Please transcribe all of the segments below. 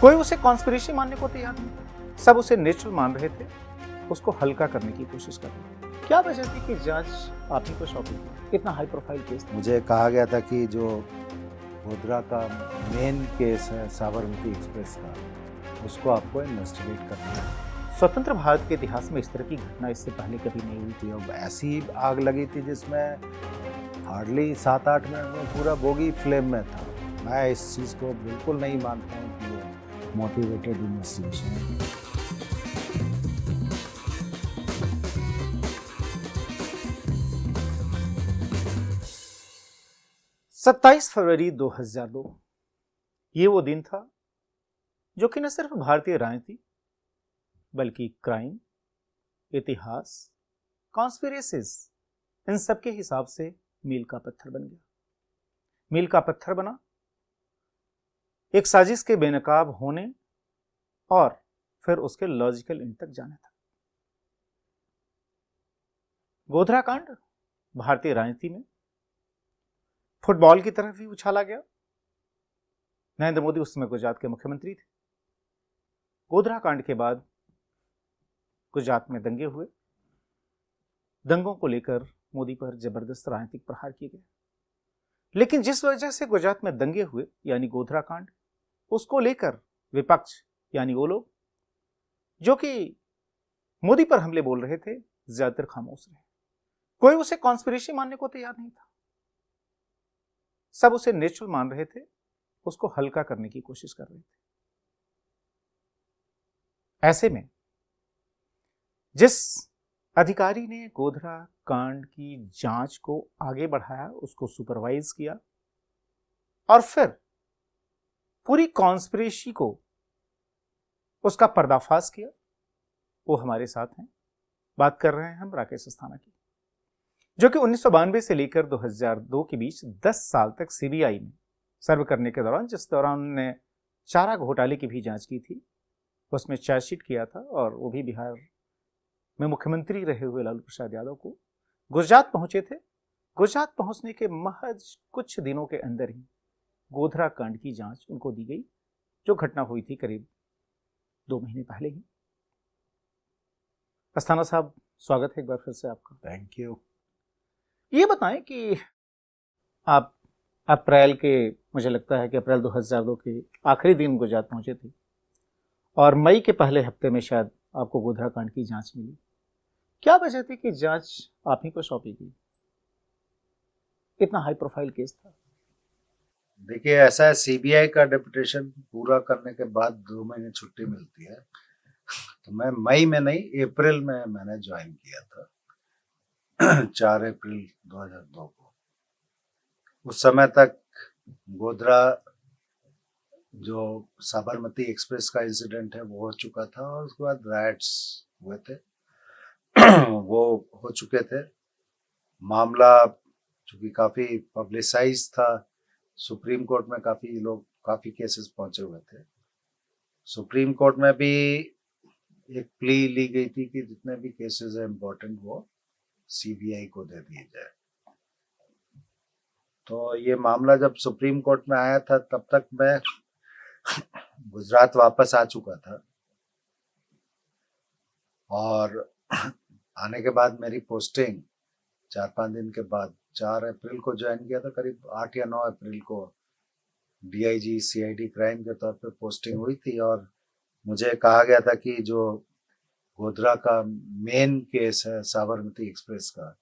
कोई उसे कॉन्स्पिरेसी मानने को तैयार नहीं, सब उसे नेचुरल मान रहे थे, उसको हल्का करने की कोशिश कर रहे थे। क्या वजह थी कि जांच आप ही को सौंपी? इतना हाई प्रोफाइल केस था। मुझे कहा गया था कि जो गोधरा का मेन केस है साबरमती एक्सप्रेस का, उसको आपको इन्वेस्टिगेट करना है। स्वतंत्र भारत के इतिहास में इस तरह की घटना इससे पहले कभी नहीं हुई थी। अब ऐसी आग लगी थी जिसमें हार्डली 7-8 मिनट में पूरा बोगी फ्लेम में था। मैं इस चीज़ को बिल्कुल नहीं मानता हूँ कि ये मोटिवेटेड इन्वेस्टिगेशन है। 27 फरवरी 2002 ये वो दिन था जो कि न सिर्फ भारतीय राजनीति बल्कि क्राइम, इतिहास, कॉन्स्पिरेसीज, इन सब के हिसाब से मील का पत्थर बन गया। मील का पत्थर बना एक साजिश के बेनकाब होने और फिर उसके लॉजिकल एंड तक जाने तक। गोधरा कांड भारतीय राजनीति में फुटबॉल की तरफ ही उछाला गया। नरेंद्र मोदी उस समय गुजरात के मुख्यमंत्री थे। गोधरा कांड के बाद गुजरात में दंगे हुए। दंगों को लेकर मोदी पर जबरदस्त राजनीतिक प्रहार किए गए। लेकिन जिस वजह से गुजरात में दंगे हुए यानी गोधरा कांड, उसको लेकर विपक्ष यानी वो लोग जो कि मोदी पर हमले बोल रहे थे, ज्यादातर खामोश रहे। कोई उसे कॉन्स्पिरेसी मानने को तैयार नहीं था, सब उसे नेचुरल मान रहे थे, उसको हल्का करने की कोशिश कर रहे थे। ऐसे में जिस अधिकारी ने गोधरा कांड की जांच को आगे बढ़ाया, उसको सुपरवाइज किया और फिर पूरी कॉन्स्पिरेसी को उसका पर्दाफाश किया, वो हमारे साथ हैं। बात कर रहे हैं हम राकेश अस्थाना की, जो कि 1992 से लेकर 2002 के बीच 10 साल तक सीबीआई में सर्व करने के दौरान, जिस दौरान उन्होंने चारा घोटाले की भी जांच की थी, उसमें चार्जशीट किया था और वो भी बिहार में मुख्यमंत्री रहे हुए लालू प्रसाद यादव को गुजरात पहुंचे थे। गुजरात पहुंचने के महज कुछ दिनों के अंदर ही गोधरा कांड की जांच उनको दी गई, जो घटना हुई थी करीब 2 महीने पहले ही। अस्थाना साहब, स्वागत है एक बार फिर से आपका। Thank you. ये बताएं कि आप अप्रैल के, मुझे लगता है कि अप्रैल 2002 के आखिरी दिन गुजरात पहुंचे थे और मई के पहले हफ्ते में शायद आपको गोधरा कांड की जांच मिली। क्या वजह थी कि जांच आप ही को सौंपी गई? इतना हाई प्रोफाइल केस था। देखिए, ऐसा है, सीबीआई का डेपुटेशन पूरा करने के बाद 2 महीने छुट्टी मिलती है, तो मैं मई में नहीं, अप्रैल में मैंने ज्वाइन किया था 4 अप्रैल 2002 को। उस समय तक गोधरा जो साबरमती एक्सप्रेस का इंसिडेंट है वो हो चुका था और उसके बाद राइट्स हुए थे वो हो चुके थे। मामला चूंकि काफी पब्लिसाइज था, सुप्रीम कोर्ट में काफी केसेस पहुंचे हुए थे। सुप्रीम कोर्ट में भी एक प्ली ली गई थी कि जितने भी केसेस है इम्पोर्टेंट वो सीबीआई को दे दिए जाए। तो ये मामला जब सुप्रीम कोर्ट में आया था तब तक मैं गुजरात वापस आ चुका था और आने के बाद मेरी पोस्टिंग 4-5 दिन के बाद 4 अप्रैल को ज्वाइन किया था। करीब 8 या 9 अप्रैल को डीआईजी सीआईडी क्राइम के तौर पे पोस्टिंग हुई थी और मुझे कहा गया था कि जो गोधरा का मेन केस है साबरमती एक्सप्रेस का,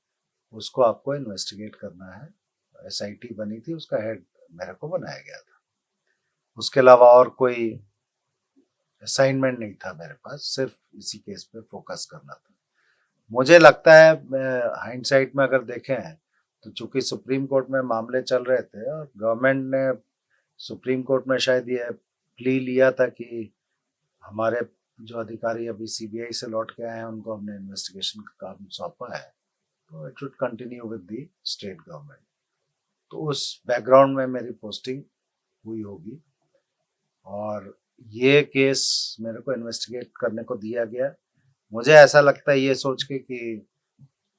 उसको आपको इन्वेस्टिगेट करना है। एसआईटी बनी थी, उसका हेड मेरे को बनाया गया था। उसके अलावा और कोई असाइनमेंट नहीं था मेरे पास, सिर्फ इसी केस पे फोकस करना था। मुझे लगता है, हाइंडसाइट में अगर देखें तो चूंकि सुप्रीम कोर्ट में मामले चल रहे थे और गवर्नमेंट ने सुप्रीम कोर्ट में शायद ये प्ली लिया था कि हमारे जो अधिकारी अभी सीबीआई से लौट के आए हैं उनको हमने इन्वेस्टिगेशन का काम सौंपा है, तो it should continue with the state government. तो उस बैकग्राउंड में मेरी पोस्टिंग हुई होगी और ये केस मेरे को इन्वेस्टिगेट करने को दिया गया। मुझे ऐसा लगता है ये सोच के कि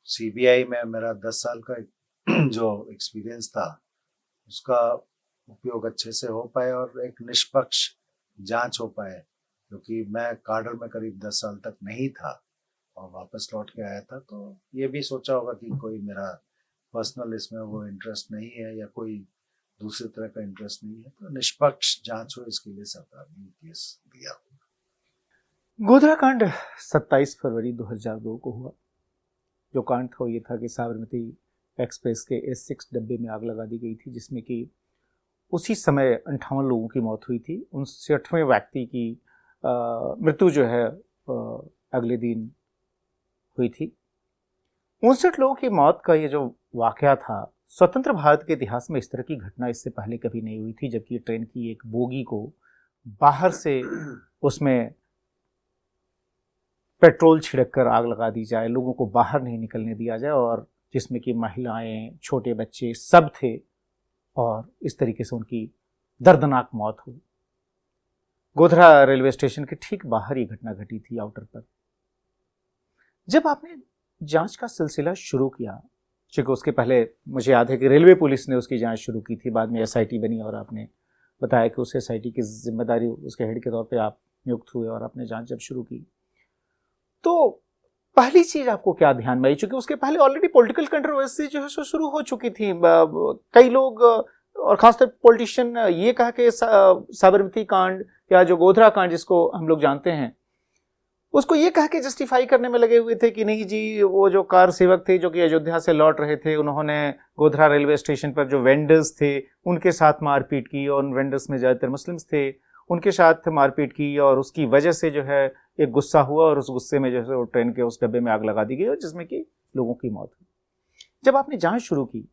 सीबीआई में मेरा 10 साल का जो एक्सपीरियंस था उसका उपयोग अच्छे से हो पाए और एक निष्पक्ष जांच हो पाए, क्योंकि मैं काडर में करीब 10 साल तक नहीं था और वापस लौट के आया था, तो ये भी सोचा होगा कि कोई मेरा पर्सनल इसमें वो इंटरेस्ट नहीं है या कोई दूसरी तरह का इंटरेस्ट नहीं है, तो निष्पक्ष जांच हो इसके लिए सरकार ने केस दिया। गोधरा कांड 27 फरवरी 2002 को हुआ। जो कांड था ये था कि साबरमती एक्सप्रेस के S6 डब्बे में आग लगा दी गई थी, जिसमें कि उसी समय 58 लोगों की मौत हुई थी। 59वें व्यक्ति की मृत्यु जो है अगले दिन हुई थी। 59 लोगों की मौत का ये जो वाकया था, स्वतंत्र भारत के इतिहास में इस तरह की घटना इससे पहले कभी नहीं हुई थी, जबकि ट्रेन की एक बोगी को बाहर से उसमें पेट्रोल छिड़क कर आग लगा दी जाए, लोगों को बाहर नहीं निकलने दिया जाए, और जिसमें कि महिलाएं, छोटे बच्चे सब थे, और इस तरीके से उनकी दर्दनाक मौत हुई। गोधरा रेलवे स्टेशन के ठीक बाहर ये घटना घटी थी, आउटर पर। जब आपने जांच का सिलसिला शुरू किया, क्योंकि उसके पहले मुझे याद है कि रेलवे पुलिस ने उसकी जांच शुरू की थी, बाद में SIT बनी और आपने बताया कि उस SIT की जिम्मेदारी उसके हेड के तौर पे आप नियुक्त हुए और आपने जांच जब शुरू की, तो पहली चीज आपको क्या ध्यान में आई? चूंकि उसके पहले ऑलरेडी पॉलिटिकल कंट्रोवर्सी जो है सो शुरू हो चुकी थी। कई लोग और खासतौर पॉलिटिशियन ये कहा कि साबरमती कांड या जो गोधरा कांड जिसको हम लोग जानते हैं, उसको ये कह के जस्टिफाई करने में लगे हुए थे कि नहीं जी, वो जो कार सेवक थे जो कि अयोध्या से लौट रहे थे, उन्होंने गोधरा रेलवे स्टेशन पर जो वेंडर्स थे उनके साथ मारपीट की, और उन वेंडर्स में ज़्यादातर मुस्लिम्स थे, उनके साथ मारपीट की, और उसकी वजह से जो है एक गुस्सा हुआ और उस गुस्से में जो है ट्रेन के उस डब्बे में आग लगा दी गई, और जिसमें कि लोगों की मौत हुई। जब आपने जांच शुरू की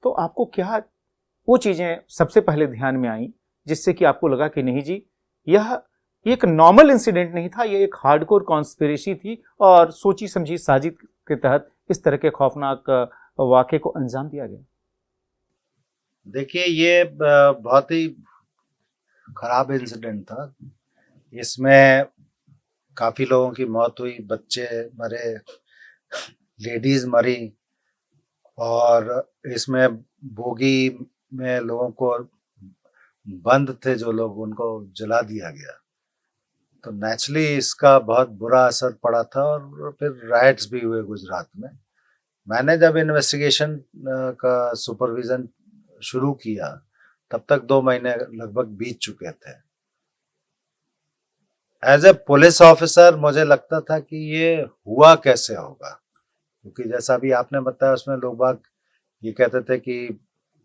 तो आपको क्या वो चीज़ें सबसे पहले ध्यान में आई जिससे कि आपको लगा कि नहीं जी, यह एक नॉर्मल इंसिडेंट नहीं था, यह एक हार्डकोर कॉन्स्पिरेसी थी और सोची समझी साजिश के तहत इस तरह के खौफनाक वाक़े को अंजाम दिया गया? देखिए, ये बहुत ही खराब इंसिडेंट था। इसमें काफी लोगों की मौत हुई, बच्चे मरे, लेडीज मरी, और इसमें बोगी में लोगों को बंद थे जो लोग, उनको जला दिया गया। तो नेचुरली इसका बहुत बुरा असर पड़ा था, और फिर राइट्स भी हुए गुजरात में। मैंने जब इन्वेस्टिगेशन का सुपरविजन शुरू किया तब तक 2 महीने लगभग बीत चुके थे। एज ए पुलिस ऑफिसर मुझे लगता था कि ये हुआ कैसे होगा, क्योंकि जैसा भी आपने बताया उसमें लोग बाग ये कहते थे कि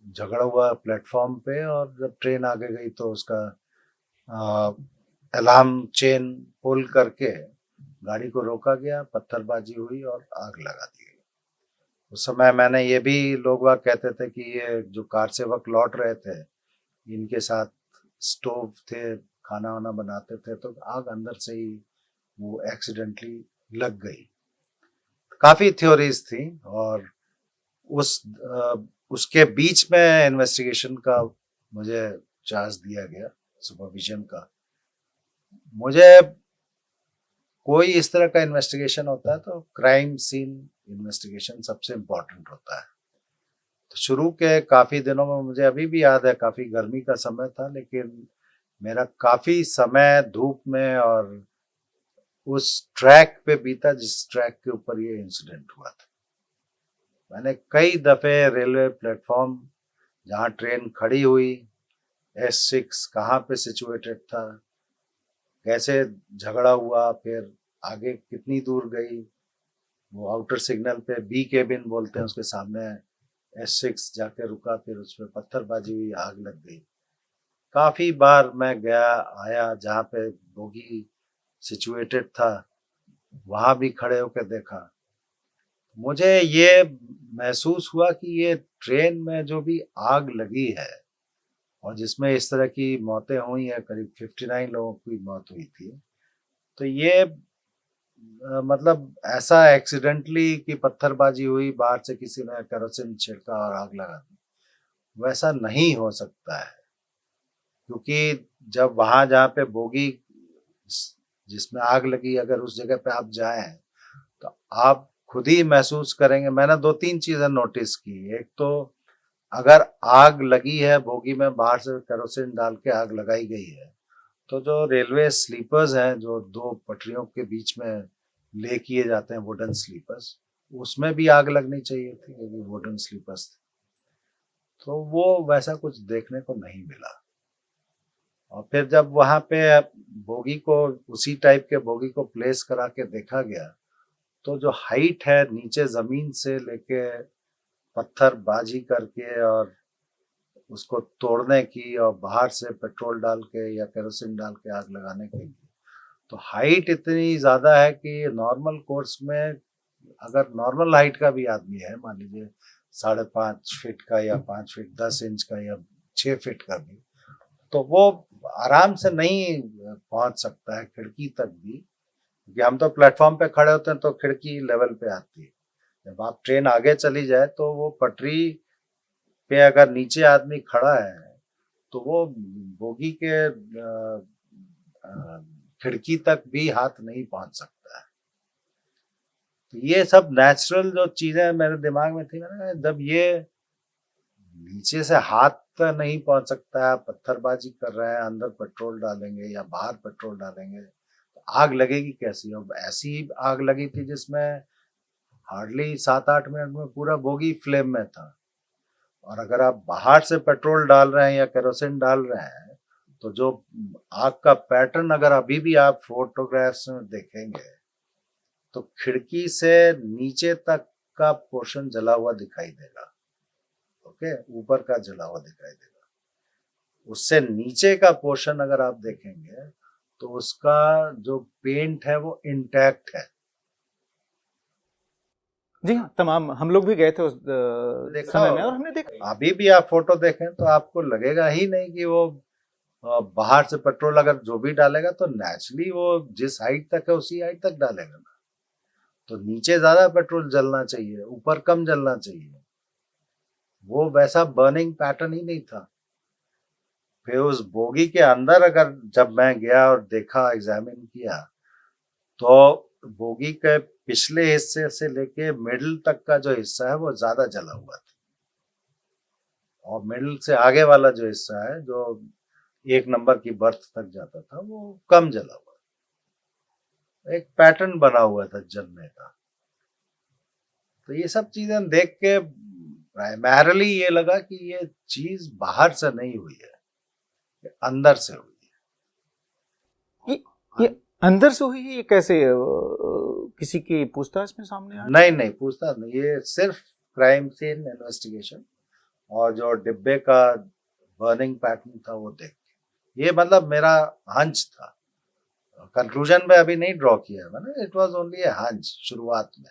झगड़ा हुआ प्लेटफॉर्म पे, और जब ट्रेन आगे गई तो उसका अलार्म चेन पुल करके गाड़ी को रोका गया, पत्थरबाजी हुई और आग लगा दी गई। उस समय मैंने ये भी, लोग बाग कहते थे कि ये जो कार सेवक लौट रहे थे इनके साथ स्टोव थे, खाना वाना बनाते थे, तो आग अंदर से ही वो एक्सीडेंटली लग गई। काफी थ्योरीज थी, और उसके बीच में इन्वेस्टिगेशन का मुझे चार्ज दिया गया, सुपरविजन का। मुझे कोई इस तरह का इन्वेस्टिगेशन होता है तो क्राइम सीन इन्वेस्टिगेशन सबसे इम्पोर्टेंट होता है। तो शुरू के काफी दिनों में, मुझे अभी भी याद है, काफी गर्मी का समय था, लेकिन मेरा काफी समय धूप में और उस ट्रैक पे बीता जिस ट्रैक के ऊपर ये इंसिडेंट हुआ था। मैंने कई दफे रेलवे प्लेटफॉर्म जहाँ ट्रेन खड़ी हुई, S6 कहाँ पे सिचुएटेड था, कैसे झगड़ा हुआ, फिर आगे कितनी दूर गई, वो आउटर सिग्नल पे B केबिन बोलते हैं, उसके सामने S6 जाके रुका, फिर उसमें पत्थरबाजी हुई, आग लग गई। काफी बार मैं गया आया जहाँ पे बोगी सिचुएटेड था, वहां भी खड़े होकर देखा। मुझे ये महसूस हुआ कि ये ट्रेन में जो भी आग लगी है और जिसमें इस तरह की मौतें हुई हैं, करीब 59 लोगों की मौत हुई थी, तो ये मतलब ऐसा एक्सीडेंटली कि पत्थरबाजी हुई, बाहर से किसी ने केरोसिन छिड़का और आग लगा दी, वैसा नहीं हो सकता है। क्योंकि जब वहां जहाँ पे बोगी जिसमें आग लगी, अगर उस जगह पे आप जाएं तो आप खुद ही महसूस करेंगे। मैंने 2-3 चीजें नोटिस की। एक तो अगर आग लगी है बोगी में, बाहर से केरोसिन डाल के आग लगाई गई है, तो जो रेलवे स्लीपर्स हैं, जो दो पटरियों के बीच में ले किए जाते हैं, वुडन स्लीपर्स, उसमें भी आग लगनी चाहिए थी, क्योंकि वुडन स्लीपर्स थे। तो वो वैसा कुछ देखने को नहीं मिला। और फिर जब वहां पे बोगी को, उसी टाइप के बोगी को प्लेस करा के देखा गया, तो जो हाइट है नीचे जमीन से लेके पत्थरबाजी करके और उसको तोड़ने की और बाहर से पेट्रोल डाल के या केरोसिन डाल के आग लगाने की, तो हाइट इतनी ज्यादा है कि नॉर्मल कोर्स में अगर नॉर्मल हाइट का भी आदमी है, मान लीजिए 5.5 फीट का या 5 फीट 10 इंच का या 6 फीट का भी, तो वो आराम से नहीं पहुंच सकता है खिड़की तक भी, क्योंकि हम तो प्लेटफॉर्म पे खड़े होते हैं तो खिड़की लेवल पे आती है। जब आप ट्रेन आगे चली जाए तो वो पटरी पे अगर नीचे आदमी खड़ा है तो वो बोगी के खिड़की तक भी हाथ नहीं पहुंच सकता है। तो ये सब नेचुरल जो चीजें मेरे दिमाग में थी, मैंने कहा जब ये नीचे से हाथ नहीं पहुंच सकता है, पत्थरबाजी कर रहे हैं, अंदर पेट्रोल डालेंगे या बाहर पेट्रोल डालेंगे, तो आग लगेगी कैसी? और ऐसी आग लगी थी जिसमें हार्डली 7-8 मिनट में पूरा बोगी फ्लेम में था। और अगर आप बाहर से पेट्रोल डाल रहे हैं या केरोसिन डाल रहे हैं, तो जो आग का पैटर्न अगर अभी भी आप फोटोग्राफ्स में देखेंगे, तो खिड़की से नीचे तक का पोर्शन जला हुआ दिखाई देगा। ओके, ऊपर का जला हुआ दिखाई देगा। उससे नीचे का पोर्शन अगर आप देखेंगे तो उसका जो पेंट है वो इंटैक्ट है। जी हाँ, तमाम हम लोग भी गए थे उस समय में और हमने देखा। अभी भी आप फोटो देखें तो आपको लगेगा ही नहीं कि वो बाहर से पेट्रोल अगर जो भी डालेगा तो नेचुरली वो जिस हाइट तक है उसी हाइट तक डालेगा ना। तो नीचे ज्यादा पेट्रोल जलना चाहिए, ऊपर कम जलना चाहिए। वो वैसा बर्निंग पैटर्न ही नहीं था। फिर उस बोगी के अंदर अगर जब मैं गया और देखा, एग्जामिन किया, तो बोगी के पिछले हिस्से से लेके मिडिल तक का जो हिस्सा है वो ज्यादा जला हुआ था, और मिडिल से आगे वाला जो हिस्सा है जो 1 नंबर की बर्थ तक जाता था वो कम जला हुआ। एक पैटर्न बना हुआ था जलने का। तो ये सब चीजें देख के प्राइमरली ये लगा कि ये चीज बाहर से नहीं हुई है, अंदर से हुई है। ये अंदर से हुई है? ये कैसे किसी की पूछताछ में सामने आया? नहीं, पूछताछ नहीं, ये सिर्फ क्राइम सीन इन्वेस्टिगेशन और जो डिब्बे का बर्निंग पैटर्न था वो देख के, ये मतलब मेरा हंच था। कंक्लूजन में अभी नहीं ड्रॉ किया मैंने, it was only A hunch शुरुआत में।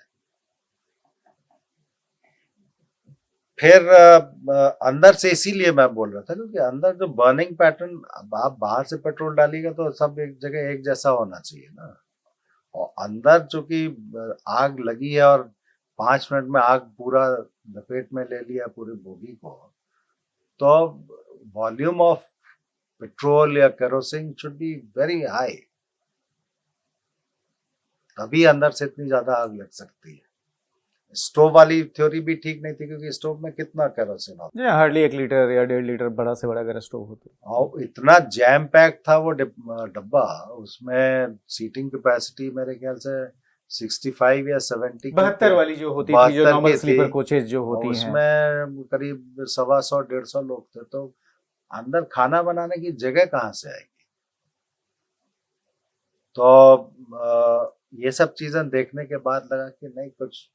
फिर अंदर से इसीलिए मैं बोल रहा था क्योंकि अंदर जो बर्निंग पैटर्न, आप बाहर से पेट्रोल डालिएगा तो सब एक जगह एक जैसा होना चाहिए ना। और अंदर चूंकि आग लगी है और 5 मिनट में आग पूरा लपेट में ले लिया पूरी बोगी को, तो वॉल्यूम ऑफ पेट्रोल या kerosene should be very high, तभी अंदर से इतनी ज्यादा आग लग सकती है। स्टोव वाली थ्योरी भी ठीक नहीं थी क्योंकि स्टोव में कितना केरोसिन होता है, हार्डली 1 लीटर या 1.5 लीटर बड़ा से बड़ा अगर स्टोव हो तो। और इतना जैम पैक था वो डब्बा, उसमें सीटिंग कैपेसिटी मेरे ख्याल से 65 या 70 72 वाली जो होती थी, जो नॉर्मल स्लीपर कोचेज जो होती हैं, उसमें करीब 125-150 लोग थे। तो अंदर खाना बनाने की जगह कहाँ से आएगी? तो ये सब चीजें देखने के बाद लगा कि नहीं, कुछ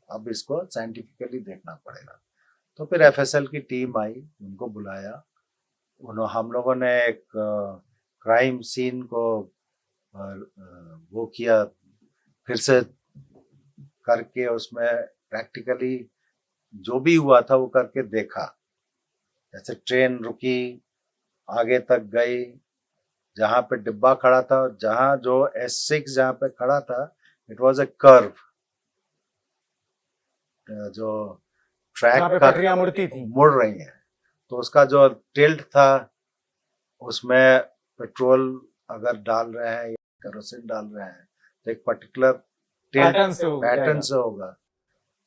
अब इसको साइंटिफिकली देखना पड़ेगा। तो फिर एफएसएल की टीम आई, उनको बुलाया, हम लोगों ने एक क्राइम सीन को वो किया, फिर से करके उसमें प्रैक्टिकली जो भी हुआ था वो करके देखा। जैसे ट्रेन रुकी, आगे तक गई, जहां पे डिब्बा खड़ा था, जहां जो S6 जहां पे खड़ा था, इट वाज ए कर्व, जो ट्रैक का पटरियां मुड़ती थी, मुड़ रही हैं, तो उसका जो टिल्ट था उसमें पेट्रोल अगर डाल रहे हैं या केरोसिन डाल रहे हैं तो एक पर्टिकुलर पैटर्न से होगा।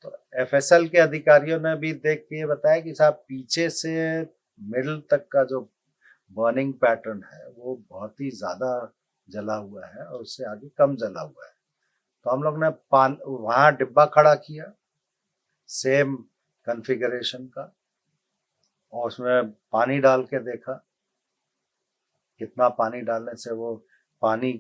तो एफएसएल के अधिकारियों ने भी देख के बताया कि साहब पीछे से मिडिल तक का जो बर्निंग पैटर्न है वो बहुत ही ज्यादा जला हुआ है और उससे आगे कम जला हुआ है। तो हम लोग ने वहां डिब्बा खड़ा किया सेम कॉन्फ़िगरेशन का और उसमें पानी डाल के देखा कितना पानी डालने से वो पानी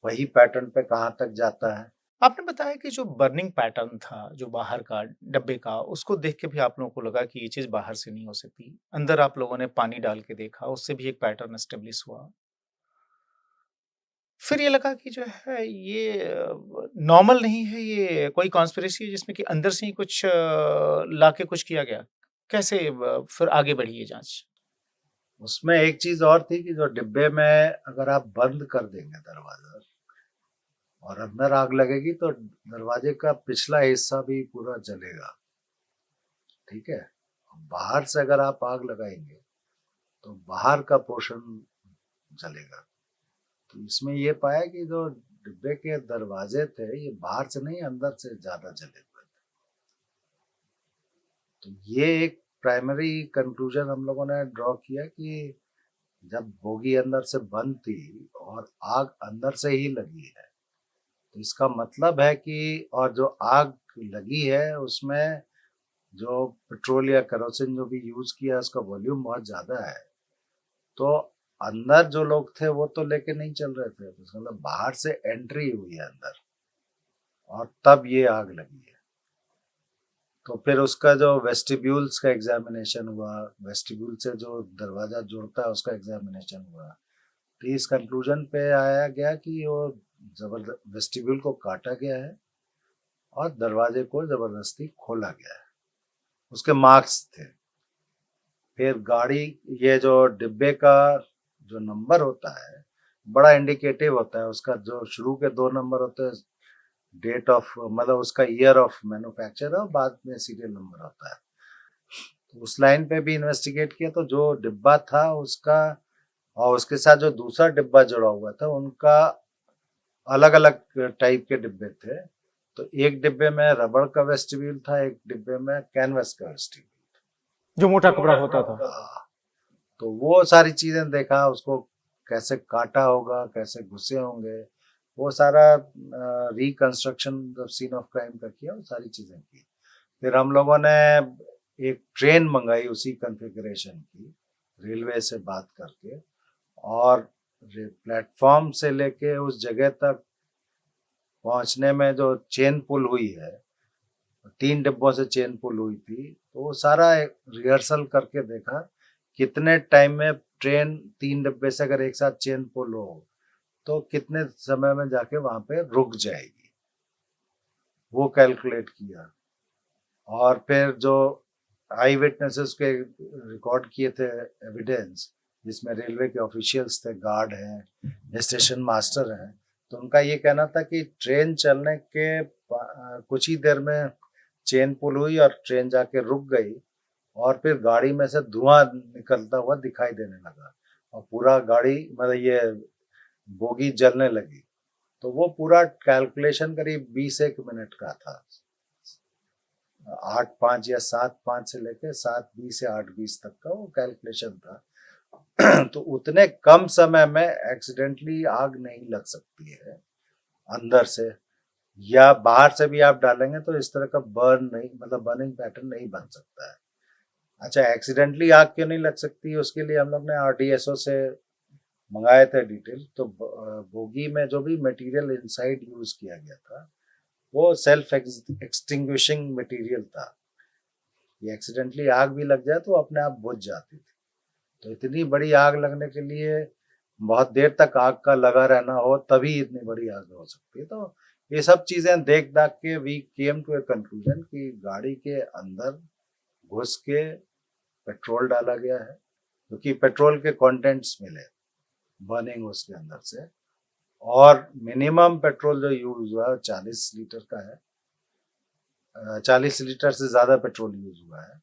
वही पैटर्न पे कहाँ तक जाता है। आपने बताया कि जो बर्निंग पैटर्न था जो बाहर का डब्बे का, उसको देख के भी आप लोगों को लगा कि ये चीज बाहर से नहीं हो सकती। अंदर आप लोगों ने पानी डाल के देखा, उससे भी एक पैटर्न एस्टेब्लिश हुआ। फिर ये लगा कि जो है ये नॉर्मल नहीं है, ये कोई कॉन्स्पिरेसी है जिसमें कि अंदर से ही कुछ लाके कुछ किया गया। कैसे फिर आगे बढ़ी ये जांच? उसमें एक चीज और थी कि जो डिब्बे में अगर आप बंद कर देंगे दरवाजा और अंदर आग लगेगी तो दरवाजे का पिछला हिस्सा भी पूरा जलेगा, ठीक है। बाहर से अगर आप आग लगाएंगे तो बाहर का पोर्शन जलेगा। तो इसमें ये पाया कि जो डिब्बे के दरवाजे थे ये बाहर से नहीं अंदर से ज्यादा जले हुए थे। तो ये एक प्राइमरी कंक्लूजन हम लोगों ने ड्रॉ किया कि जब बोगी अंदर से बंद थी और आग अंदर से ही लगी है तो इसका मतलब है कि और जो आग लगी है उसमें जो पेट्रोल या केरोसिन जो भी यूज किया उसका वॉल्यूम बहुत ज्यादा है। तो अंदर जो लोग थे वो तो लेके नहीं चल रहे थे, तो इसका मतलब बाहर से एंट्री हुई है अंदर और तब ये आग लगी है। तो फिर उसका जो वेस्टिब्यूल्स का एग्जामिनेशन हुआ, वेस्टिब्यूल से जो दरवाजा जुड़ता है उसका एग्जामिनेशन हुआ, तो इस कंक्लूजन पे आया गया कि वो जबरदस्त वेस्टिब्यूल को काटा गया है और दरवाजे को जबरदस्ती खोला गया है। उसके मार्क्स थे। फिर गाड़ी ये जो डिब्बे का जो नंबर होता है बड़ा इंडिकेटिव होता है, उसका जो शुरू के 2 नंबर होते हैं डेट ऑफ मतलब उसका ईयर ऑफ मैन्युफैक्चर और बाद में सीरियल नंबर होता है। तो उस लाइन पे भी इन्वेस्टिगेट किया तो जो डिब्बा था उसका और उसके साथ जो दूसरा डिब्बा जुड़ा हुआ था उनका अलग अलग टाइप के डिब्बे थे। तो एक डिब्बे में रबड़ का वेस्टिब्यूल था, एक डिब्बे में कैनवस का वेस्टिब्यूल जो मोटा कपड़ा होता था। था। तो वो सारी चीजें देखा, उसको कैसे काटा होगा, कैसे घुसे होंगे, वो सारा रिकंस्ट्रक्शन जब सीन ऑफ क्राइम का किया वो सारी चीजें की। फिर हम लोगों ने एक ट्रेन मंगाई उसी कॉन्फ़िगरेशन की रेलवे से बात करके और प्लेटफॉर्म से लेके उस जगह तक पहुंचने में जो चेन पुल हुई है 3 डिब्बों से चेन पुल हुई थी, तो वो सारा रिहर्सल करके देखा कितने टाइम में ट्रेन 3 डिब्बे से अगर एक साथ चेन पुल हो तो कितने समय में जाके वहां पे रुक जाएगी, वो कैलकुलेट किया। और फिर जो आई विटनेसेस के रिकॉर्ड किए थे एविडेंस जिसमें रेलवे के ऑफिशियल्स थे, गार्ड हैं, स्टेशन मास्टर हैं, तो उनका ये कहना था कि ट्रेन चलने के कुछ ही देर में चेन पुल हुई और ट्रेन जाके रुक गई और फिर गाड़ी में से धुआं निकलता हुआ दिखाई देने लगा और पूरा गाड़ी मतलब ये बोगी जलने लगी। तो वो पूरा कैलकुलेशन करीब 20 मिनट का था, 8:05 या 7:05 से लेकर 7:20 या 8:20 तक का वो कैलकुलेशन था। तो उतने कम समय में एक्सीडेंटली आग नहीं लग सकती है अंदर से या बाहर से भी आप डालेंगे तो इस तरह का बर्न नहीं मतलब बर्निंग पैटर्न नहीं बन सकता है। अच्छा, एक्सीडेंटली आग क्यों नहीं लग सकती उसके लिए हम लोग ने आरडीएसओ से मंगाए थे डिटेल। तो बोगी में जो भी मटेरियल इनसाइड यूज किया गया था वो सेल्फ एक्सटिंग्विशिंग मटेरियल था, ये एक्सीडेंटली आग भी लग जाए तो अपने आप बुझ जाती थी। तो इतनी बड़ी आग लगने के लिए बहुत देर तक आग का लगा रहना हो तभी इतनी बड़ी आग हो सकती है। तो ये सब चीजें देख दाख के we came to a conclusion कि गाड़ी के अंदर घुस के पेट्रोल डाला गया है क्योंकि पेट्रोल के कंटेंट्स मिले बर्निंग उसके अंदर से और मिनिमम पेट्रोल जो यूज हुआ है 40 लीटर का है, 40 लीटर से ज्यादा पेट्रोल यूज हुआ है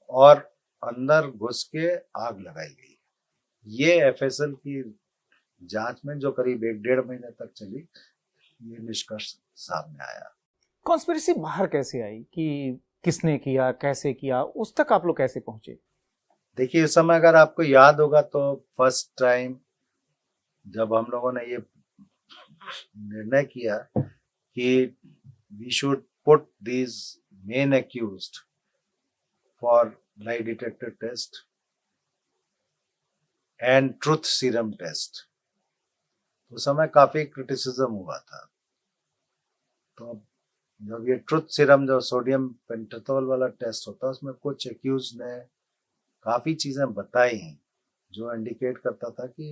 और अंदर घुस के आग लगाई गई। ये एफएसएल की जांच में जो करीब 1-1.5 महीने तक चली ये निष्कर्ष सामने आया। कॉन्स्पिरेसी बाहर कैसे आई कि किसने किया, कैसे किया, उस तक आप लोग कैसे पहुंचे? देखिए उस समय अगर आपको याद होगा तो फर्स्ट टाइम जब हम लोगों ने ये निर्णय किया कि we should put these men accused for lie detector test and truth serum test, उस समय काफी क्रिटिसिज्म हुआ था। तो जब ये ट्रुथ सीरम जो सोडियम पेंटेथोल वाला टेस्ट होता है उसमें कुछ एक्यूज ने काफी चीजें बताई हैं जो इंडिकेट करता था कि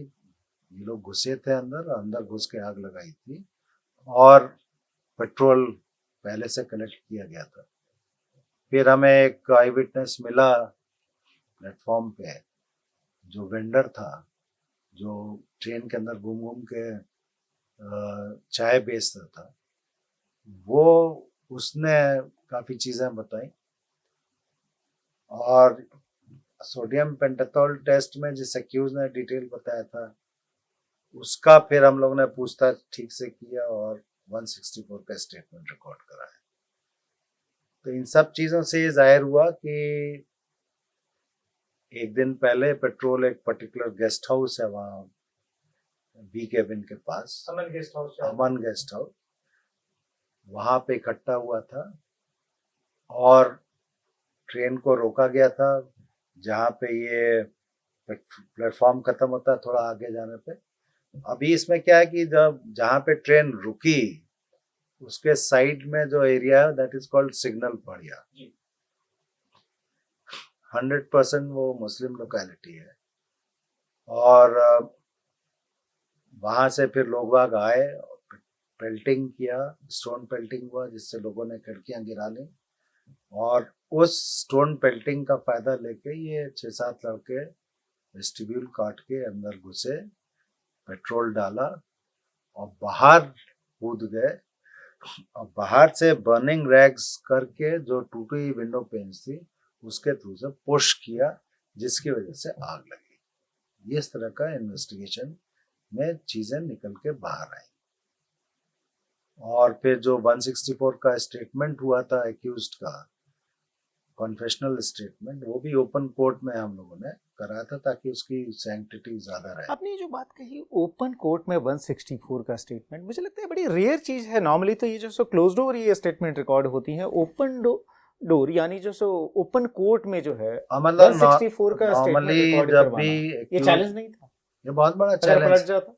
ये लोग घुसे थे अंदर, अंदर घुस के आग लगाई थी और पेट्रोल पहले से कलेक्ट किया गया था। फिर हमें एक आई विटनेस मिला प्लेटफॉर्म पे, जो वेंडर था जो ट्रेन के अंदर घूम घूम के चाय बेचता था, वो उसने काफी चीजें बताई। और सोडियम पेंटेथोल टेस्ट में जिस एक्यूज ने डिटेल बताया था उसका फिर हम लोग ने पूछताछ ठीक से किया और 164 का स्टेटमेंट रिकॉर्ड कराया। तो इन सब चीजों से ये जाहिर हुआ कि एक दिन पहले पेट्रोल एक पर्टिकुलर गेस्ट हाउस है वहाँ बी केबिन के पास, अमन गेस्ट हाउस, अमन गेस्ट हाउस, वहां पे इकट्ठा हुआ था और ट्रेन को रोका गया था जहाँ पे ये प्लेटफॉर्म खत्म होता है थोड़ा आगे जाने पे। अभी इसमें क्या है कि जब जहाँ पे ट्रेन रुकी उसके साइड में जो एरिया है दैट इज कॉल्ड सिग्नल पड़िया, 100% वो मुस्लिम लोकेलिटी है। और वहां से फिर लोग बाग आए, पेल्टिंग किया, स्टोन पेल्टिंग हुआ जिससे लोगों ने खिड़कियां गिरा ली और उस स्टोन पेल्टिंग का फायदा लेके ये 6-7 लड़के वेस्टिब्यूल काट के अंदर घुसे, पेट्रोल डाला और बाहर कूद गए और बाहर से बर्निंग रैग्स करके जो टूटी विंडो पेन्स थी उसके थ्रू से पुश किया जिसकी वजह से आग लगी। इस तरह का इन्वेस्टिगेशन में चीजें निकल के बाहर आई। और फिर जो 164 का स्टेटमेंट हुआ था एक्यूज्ड का कॉन्फेशनल स्टेटमेंट, वो भी ओपन कोर्ट में हम लोगों ने कराया था ताकि उसकी सैंक्टिटी ज्यादा रहे। आपने जो बात कही ओपन कोर्ट में 164 का स्टेटमेंट, मुझे लगता है बड़ी रेयर चीज है। नॉर्मली तो ये जो सो क्लोज डोर ये स्टेटमेंट रिकॉर्ड होती है, ओपन डोर यानी जो सो ओपन कोर्ट में जो है 164 का स्टेटमेंट रिकॉर्ड जब भी करवाना, ये चैलेंज नहीं था? ये बहुत बड़ा अगर चैलेंज, पलट जाता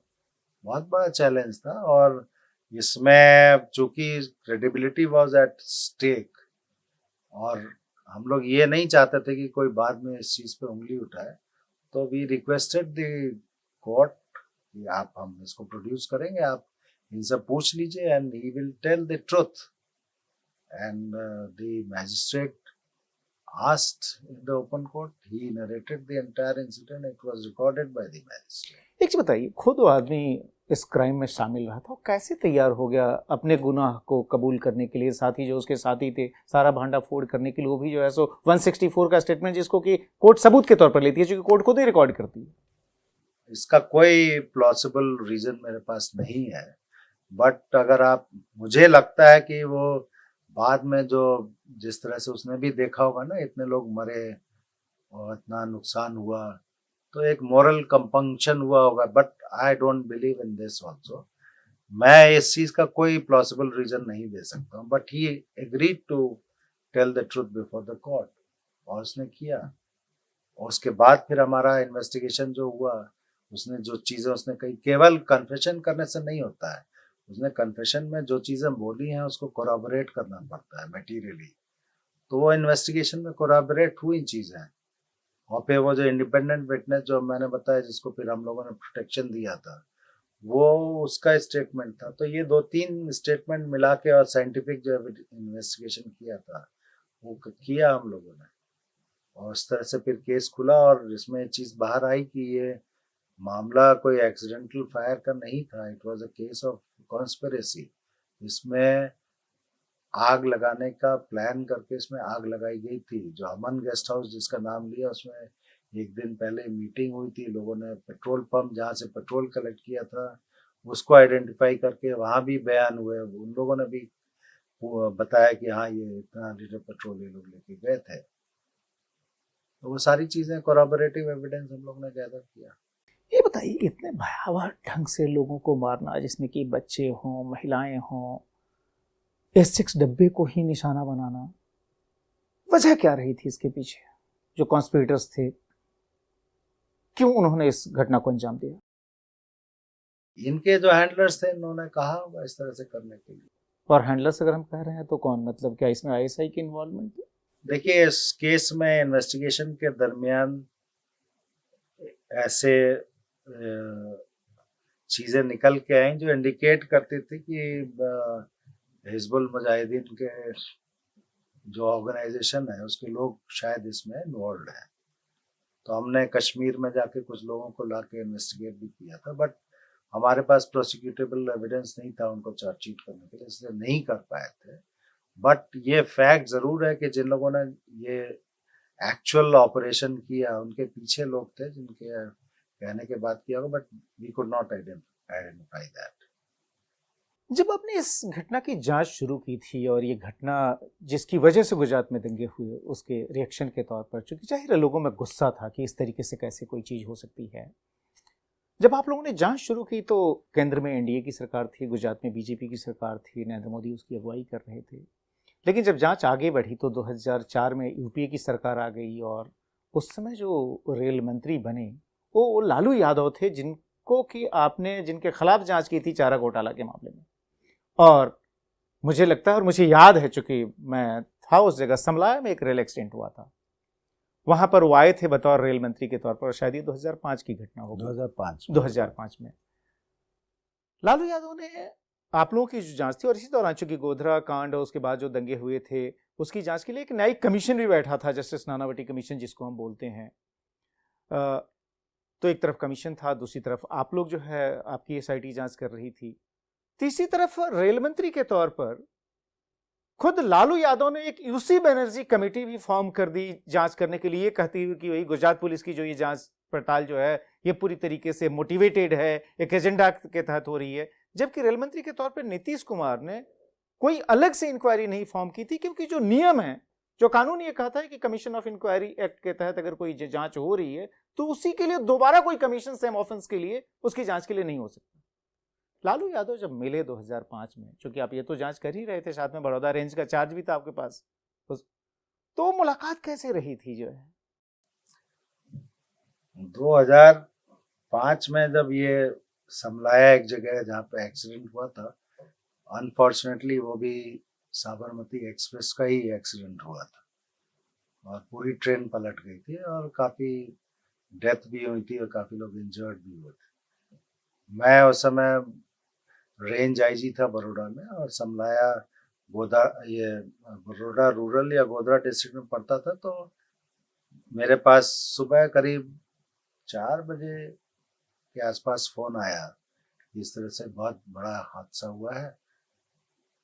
बहुत बड़ा चैलेंज था। और इसमें चूंकि क्रेडिबिलिटी वाज एट स्टेक और हम लोग ये नहीं चाहते थे कि कोई बाद में इस चीज पे उंगली उठाए, तो वी रिक्वेस्टेड द कोर्ट कि आप हम इसको प्रोड्यूस करेंगे, आप इनसे पूछ लीजिए and he will tell the truth. And the magistrate asked in the open court, he narrated the entire incident, it was recorded by the magistrate। एक चीज बताइए, खुद वो आदमी इस क्राइम में शामिल रहा था, कैसे तैयार हो गया अपने गुनाह को कबूल करने के लिए? साथी जो उसके साथी थे सारा भांडा फोड़ करने के लिए वो भी जो है सो 164 का स्टेटमेंट जिसको कि कोर्ट सबूत के तौर पर लेती है, क्योंकि कोर्ट खुद ही रिकॉर्ड करती है। इसका कोई प्लॉसिबल रीजन मेरे पास नहीं है, बट अगर आप, मुझे लगता है कि वो बाद में जो जिस तरह से उसने भी देखा होगा ना, इतने लोग मरे और इतना नुकसान हुआ, तो एक मोरल कंपंक्शन हुआ होगा। But I don't believe in this also. मैं इस चीज का कोई प्लॉसिबल रीजन नहीं दे सकता हूँ, but he agreed to tell the truth before the court और उसने किया। और उसके बाद फिर हमारा इन्वेस्टिगेशन जो हुआ, उसने जो चीजें उसने कही, केवल कन्फेशन करने से नहीं होता है, उसने कन्फेशन में जो चीजें बोली हैं उसको कोराबोरेट करना पड़ता है मटेरियली। तो वो इन्वेस्टिगेशन में कोराबोरेट हुई चीजें। और फिर वो जो इंडिपेंडेंट विटनेस जो मैंने बताया जिसको फिर हम लोगों ने प्रोटेक्शन दिया था, वो उसका स्टेटमेंट था। तो ये 2-3 स्टेटमेंट मिला के और साइंटिफिक जो इन्वेस्टिगेशन किया था वो किया हम लोगों ने, और इस तरह से फिर केस खुला। और इसमें चीज बाहर आई कि ये मामला कोई एक्सीडेंटल फायर का नहीं था, it was a case of conspiracy. इसमें आग लगाने का प्लान करके इसमें आग लगाई गई थी। जो अमन गेस्ट हाउस जिसका नाम लिया, उसमें एक दिन पहले मीटिंग हुई थी, लोगों ने पेट्रोल पंप जहाँ से पेट्रोल कलेक्ट किया था उसको आइडेंटिफाई करके वहां भी बयान हुए, उन लोगों ने भी बताया कि हाँ ये इतना लीटर पेट्रोल ये लोग लेके गए थे। तो वो सारी चीजें कोराबोरेटिव एविडेंस हम लोग ने गैदर किया। ये बताइए, इतने भयावह ढंग से लोगों को मारना, जिसमें कि बच्चे हों, महिलाएं हों, S6 डब्बे को ही निशाना बनाना, वजह क्या रही थी इसके पीछे? जो कॉन्स्पिरेटर्स थे, क्यों उन्होंने इस घटना को अंजाम दिया? इनके जो हैंडलर्स थे, इन्होंने कहा होगा इस तरह से करने के लिए। और हैंडलर्स अगर हम कह रहे हैं तो कौन, मतलब क्या इसमें ISI की इन्वॉल्वमेंट थी? देखिए, इस केस में इन्वेस्टिगेशन के दरमियान ऐसे चीजें निकल के आई जो इंडिकेट करती थी कि हिजबुल मुजाहिदीन के जो ऑर्गेनाइजेशन है उसके लोग शायद इसमें इन्वॉल्व हैं। तो हमने कश्मीर में जाके कुछ लोगों को ला के इन्वेस्टिगेट भी किया था, बट हमारे पास प्रोसिक्यूटेबल एविडेंस नहीं था उनको चार्जशीट करने के लिए, इसलिए नहीं कर पाए थे। बट ये फैक्ट जरूर है कि जिन लोगों ने ये एक्चुअल ऑपरेशन किया उनके पीछे लोग थे जिनके कहने के बाद किया होगा, but we could not identify that. जब आपने इस घटना की जांच शुरू की थी, और ये घटना जिसकी वजह से गुजरात में दंगे हुए, उसके रिएक्शन के तौर पर, चूंकि जाहिर है लोगों में गुस्सा था कि इस तरीके से कैसे कोई चीज हो सकती है, जब आप लोगों ने जांच शुरू की तो केंद्र में NDA की सरकार थी, गुजरात में BJP की सरकार थी, नरेंद्र मोदी उसकी अगुवाई कर रहे थे। लेकिन जब जांच आगे बढ़ी तो 2004 में UPA की सरकार आ गई, और उस समय जो रेल मंत्री बने वो लालू यादव थे, जिनके खिलाफ जांच की थी चारा घोटाला के मामले में। और मुझे लगता है, और मुझे याद है, चूंकि मैं था उस जगह, समलाया में एक रेल एक्सीडेंट हुआ था, वहां पर वो आए थे बतौर रेल मंत्री के तौर पर, शायद ये 2005 की घटना होगी। 2005 में लालू यादव ने आप लोगों की जो जांच थी, और इसी दौरान चूंकि गोधरा कांड और उसके बाद जो दंगे हुए थे उसकी जांच के लिए एक न्यायिक कमीशन भी बैठा था, जस्टिस नानावटी कमीशन जिसको हम बोलते हैं। तो एक तरफ कमीशन था, दूसरी तरफ आप लोग जो है आपकी SIT जांच कर रही थी, तीसरी तरफ रेल मंत्री के तौर पर खुद लालू यादव ने एक UC बनर्जी कमेटी भी फॉर्म कर दी जांच करने के लिए, कहती हुई कि वही गुजरात पुलिस की जो ये जांच पड़ताल जो है ये पूरी तरीके से मोटिवेटेड है, एक एजेंडा के तहत हो रही है। जबकि रेल मंत्री के तौर पर नीतीश कुमार ने कोई अलग से इंक्वायरी नहीं फॉर्म की थी, क्योंकि जो नियम है, जो कानून ये कहता है कि कमीशन ऑफ इंक्वायरी एक्ट के तहत अगर कोई जांच हो रही है तो उसी के लिए दोबारा कोई कमीशन सेम ऑफेंस के लिए उसकी जांच के लिए नहीं हो सकता। लालू यादव जब मिले 2005 में, क्योंकि आप ये तो जांच कर ही रहे थे, साथ में बड़ौदा रेंज का चार्ज भी था आपके पास, तो मुलाकात कैसे रही थी जो है? 2005 में जब ये समलाया एक जगह है जहाँ पे एक्सीडेंट हुआ था, अनफॉर्चुनेटली वो भी साबरमती एक्सप्रेस का ही एक्सीडेंट हुआ था और पूरी ट्रेन पलट गई थी और काफी डेथ भी हुई थी और काफी लोग इंजर्ड भी हुए थे। मैं उस समय रेंज IG था बड़ौदा में, और समलाया बड़ौदा रूरल या गोधरा डिस्ट्रिक्ट में पड़ता था। तो मेरे पास सुबह करीब 4 बजे के आसपास फोन आया, इस तरह से बहुत बड़ा हादसा हुआ है।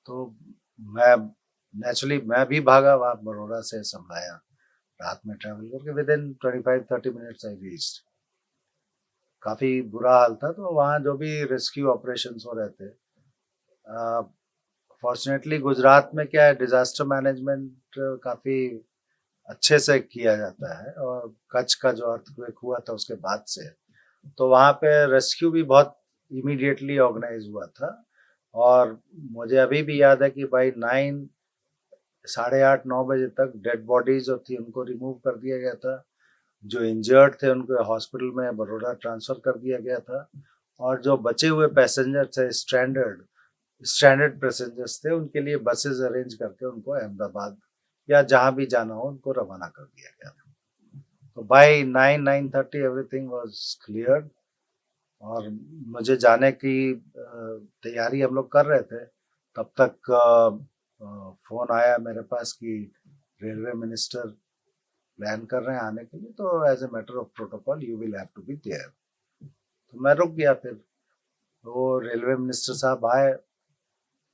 तो मैं भी भागा वहाँ बड़ौदा से समलाया, रात में ट्रैवल करके विदिन 25-30 मिनट्स आई रीच्ड। काफी बुरा हाल था। तो वहाँ जो भी रेस्क्यू ऑपरेशंस हो रहे थे, फॉर्चुनेटली गुजरात में क्या है, डिजास्टर मैनेजमेंट काफी अच्छे से किया जाता है, और कच्छ का जो अर्थक्वेक हुआ था उसके बाद से तो वहाँ पे रेस्क्यू भी बहुत इमीडिएटली ऑर्गेनाइज हुआ था। और मुझे अभी भी याद है कि भाई 8:30-9 बजे तक डेड बॉडीज जो थी उनको रिमूव कर दिया गया था, जो इंजर्ड थे उनको हॉस्पिटल में बड़ौदा ट्रांसफर कर दिया गया था, और जो बचे हुए पैसेंजर थे, स्ट्रैंडेड पैसेंजर्स थे, उनके लिए बसेस अरेंज करके उनको अहमदाबाद या जहां भी जाना हो उनको रवाना कर दिया गया था। तो बाय 9-9:30 एवरीथिंग वाज क्लियर, और मुझे जाने की तैयारी हम लोग कर रहे थे। तब तक फोन आया मेरे पास कि रेलवे मिनिस्टर प्लान कर रहे हैं आने के लिए, तो as a matter of protocol you will have to be there. तो मैं रुक गया। फिर वो रेलवे मिनिस्टर साहब आए।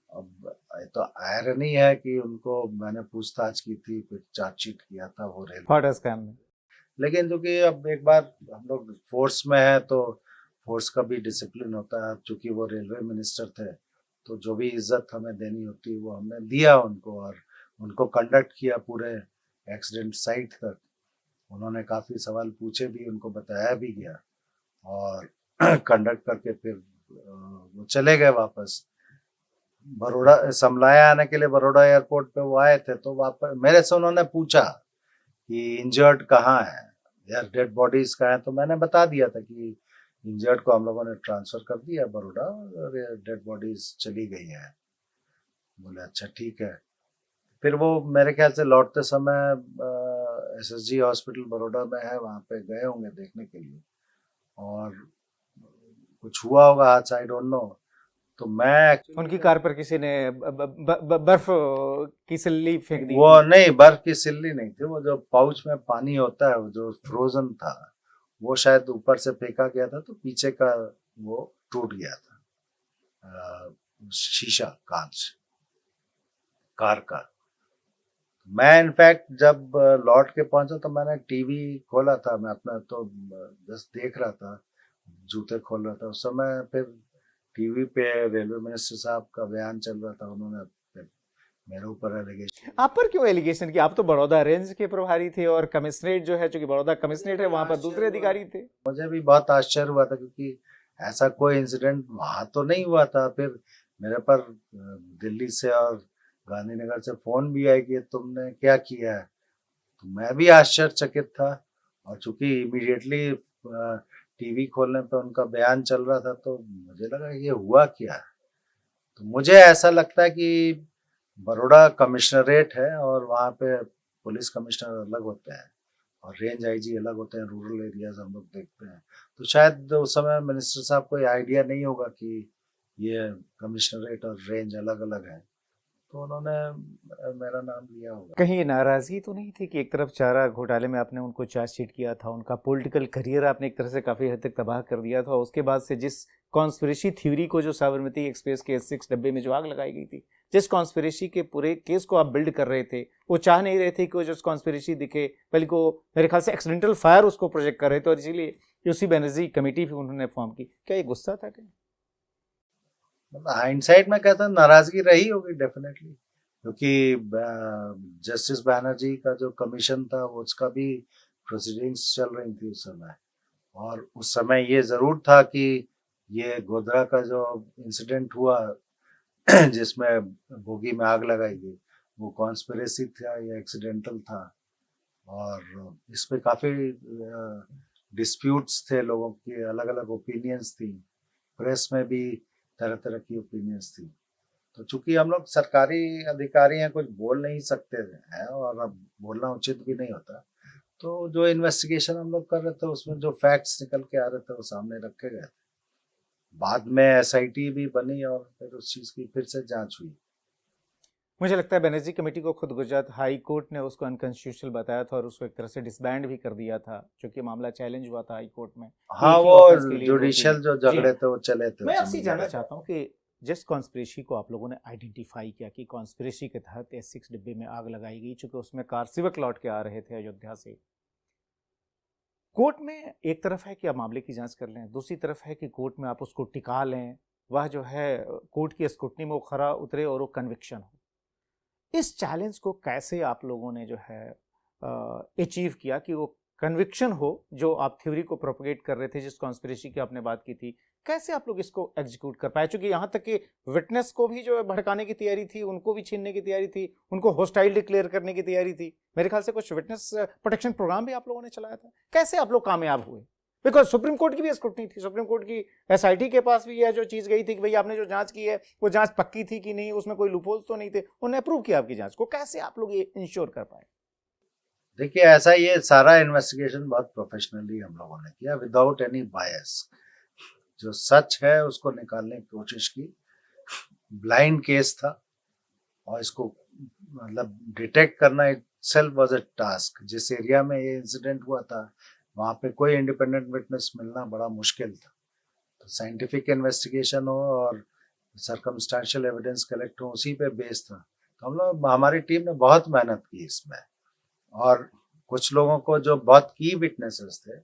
अब तो आयरनी है कि उनको मैंने पूछताछ की थी, फिर चार्जशीट किया था वो रेलवे में। लेकिन जो कि अब एक बार हम लोग फोर्स में है तो फोर्स का भी डिसिप्लिन होता है। चूंकि वो रेलवे मिनिस्टर थे तो जो भी इज्जत हमें देनी होती है वो हमने दिया उनको, और उनको कंडक्ट किया पूरे एक्सीडेंट साइट तक। उन्होंने काफ़ी सवाल पूछे भी, उनको बताया भी गया और कंडक्ट करके फिर वो चले गए वापस। बड़ौदा समलाया आने के लिए बड़ौदा एयरपोर्ट पे वो आए थे, तो वापस मेरे से उन्होंने पूछा कि इंजर्ड कहाँ है यार, डेड बॉडीज कहाँ है, तो मैंने बता दिया था कि इंजर्ड को हम लोगों ने ट्रांसफर कर दिया बड़ौदा और डेड बॉडीज चली गई हैं। बोले अच्छा ठीक है। फिर वो मेरे ख्याल से लौटते समय एसएसजी हॉस्पिटल बड़ौदा में है, वहाँ पे गए होंगे देखने के लिए और कुछ हुआ होगा हादसा, आई डोंट नो। तो मैं उनकी कार पर किसी ने बर्फ की सिल्ली फेंक दी वो थी। नहीं, बर्फ की सिल्ली नहीं थी, वो जो पाउच में पानी होता है वो जो फ्रोजन था, वो शायद ऊपर से फेंका गया था, तो पीछे का वो टूट गया था शीशा, कांच कार का। मैं इनफैक्ट जब लौट के पहुंचा तो मैंने टीवी खोला था, मैं अपना तो जस्ट देख रहा था, जूते खोल रहा था उस समय। फिर टीवी पे रेलवे मिनिस्टर साहब का बयान चल रहा था, उन्होंने फिर मेरे ऊपर एलिगेशन। आप पर क्यों एलिगेशन की? आप तो बड़ौदा रेंज के प्रभारी थे और कमिश्नरेट जो है, चूंकि बड़ौदा कमिश्नरेट है, वहां पर दूसरे अधिकारी थे। मुझे भी बहुत आश्चर्य हुआ था क्योंकि ऐसा कोई इंसिडेंट वहां तो नहीं हुआ था। फिर मेरे पर दिल्ली से और गांधीनगर से फोन भी आया कि तुमने क्या किया है, तो मैं भी आश्चर्यचकित था। और चूंकि इमीडिएटली टीवी खोलने पे उनका बयान चल रहा था, तो मुझे लगा ये हुआ क्या। तो मुझे ऐसा लगता है कि बड़ौदा कमिश्नरेट है और वहाँ पे पुलिस कमिश्नर अलग होते हैं और रेंज आईजी अलग होते हैं, रूरल एरियाज हम लोग देखते हैं। तो शायद उस समय मिनिस्टर साहब को आइडिया नहीं होगा कि ये कमिश्नरेट और रेंज अलग अलग है, तो उन्होंने मेरा नाम लिया होगा। कहीं ये नाराजगी तो नहीं थी कि एक तरफ चारा घोटाले में आपने उनको चार्जशीट किया था, उनका पॉलिटिकल करियर आपने एक तरह से काफी हद तक तबाह कर दिया था, उसके बाद से जिस कॉन्स्पिरेसी थ्योरी को, जो साबरमती एक्सप्रेस के S6 डब्बे में जो आग लगाई गई थी, जिस कॉन्स्पिरेसी के पूरे केस को आप बिल्ड कर रहे थे, वो चाह नहीं रहे थे कि वो जो कॉन्स्पिरेसी दिखे, बल्कि को मेरे ख्याल से एक्सीडेंटल फायर उसको प्रोजेक्ट कर रहे थे, और इसीलिए यूसी बनर्जी कमेटी भी उन्होंने फॉर्म की। क्या ये गुस्सा था क्या? हाइंडसाइट में कहता नाराजगी रही होगी डेफिनेटली, क्योंकि जस्टिस बैनर्जी का जो कमीशन था उसका भी प्रोसीडिंग्स चल रही थी उस समय। और उस समय ये जरूर था कि ये गोधरा का जो इंसिडेंट हुआ जिसमें बोगी में आग लगाई गई, वो कॉन्स्पिरेसी था या एक्सीडेंटल था। और इस पे काफी डिस्प्यूट्स थे, लोगों की अलग अलग ओपिनियंस थी, प्रेस में भी तरह तरह की ओपिनियंस थी। तो चूंकि हम लोग सरकारी अधिकारी हैं, कुछ बोल नहीं सकते हैं और अब बोलना उचित भी नहीं होता, तो जो इन्वेस्टिगेशन हम लोग कर रहे थे उसमें जो फैक्ट्स निकल के आ रहे थे वो सामने रखे गए थे। बाद में एसआईटी भी बनी और फिर उस चीज की फिर से जांच हुई। मुझे लगता है बनर्जी कमेटी को खुद गुजरात हाई कोर्ट ने उसको अनकॉन्स्टिट्यूशनल बताया था और उसको एक तरह से डिसबैंड भी कर दिया था, क्योंकि मामला चैलेंज हुआ था हाई कोर्ट में। हाँ, एक ही वो ऑफेंस के लिए जुडिशियल जो जी हाँ। झगड़े थे वो चले थे मैं उस आपसे समय। जानना चाहता हूँ कि जिस कॉन्स्पिरेसी को आप लोगों ने आइडेंटिफाई किया कि कॉन्स्पिरेसी के तहत S6 डिब्बे में आग लगाई गई, चूंकि उसमें कार सिवक लौट के आ रहे थे अयोध्या से, कोर्ट में एक तरफ है कि आप मामले की जांच कर लें, दूसरी तरफ है कि कोर्ट में आप उसको टिका लें, वह जो है कोर्ट की स्क्रूटनी में वो खरा उतरे और वो कन्विक्शन हो। इस चैलेंज को कैसे आप लोगों ने जो है अचीव किया कि वो कन्विक्शन हो, जो आप थ्योरी को प्रोपगेट कर रहे थे, जिस कॉन्स्पिरेसी की आपने बात की थी, कैसे आप लोग इसको एग्जीक्यूट कर पाए? चूंकि यहाँ तक कि विटनेस को भी जो है भड़काने की तैयारी थी, उनको भी छीनने की तैयारी थी, उनको होस्टाइल डिक्लेयर करने की तैयारी थी। मेरे ख्याल से कुछ विटनेस प्रोटेक्शन प्रोग्राम भी आप लोगों ने चलाया था। कैसे आप लोग कामयाब हुए? बिकॉज सुप्रीम कोर्ट की भी स्क्रूटनी थी, सुप्रीम कोर्ट की एसआईटी के पास भी यह जो चीज गई थी कि भाई आपने जो जांच की है वो जांच पक्की थी कि नहीं, उसमें कोई लूपहोल्स तो नहीं थे, उन्होंने अप्रूव किया आपकी जांच को। कैसे आप लोग ये इंश्योर कर पाए? देखिए, ऐसा ये सारा इन्वेस्टिगेशन बहुत प्रोफेशनली हम लोगों ने किया, विदाउट एनी बायस। जो सच है उसको निकालने की कोशिश की। ब्लाइंड केस था और इसको मतलब डिटेक्ट करना इटसेल्फ वाज अ टास्क। जिस एरिया में ये इंसिडेंट हुआ था वहाँ पे कोई इंडिपेंडेंट विटनेस मिलना बड़ा मुश्किल था। तो साइंटिफिक इन्वेस्टिगेशन हो और सर्कमस्टेंशियल एविडेंस कलेक्ट हो, उसी पे बेस था। तो हम लोग, हमारी टीम ने बहुत मेहनत की इसमें। और कुछ लोगों को जो बहुत की विटनेसेस थे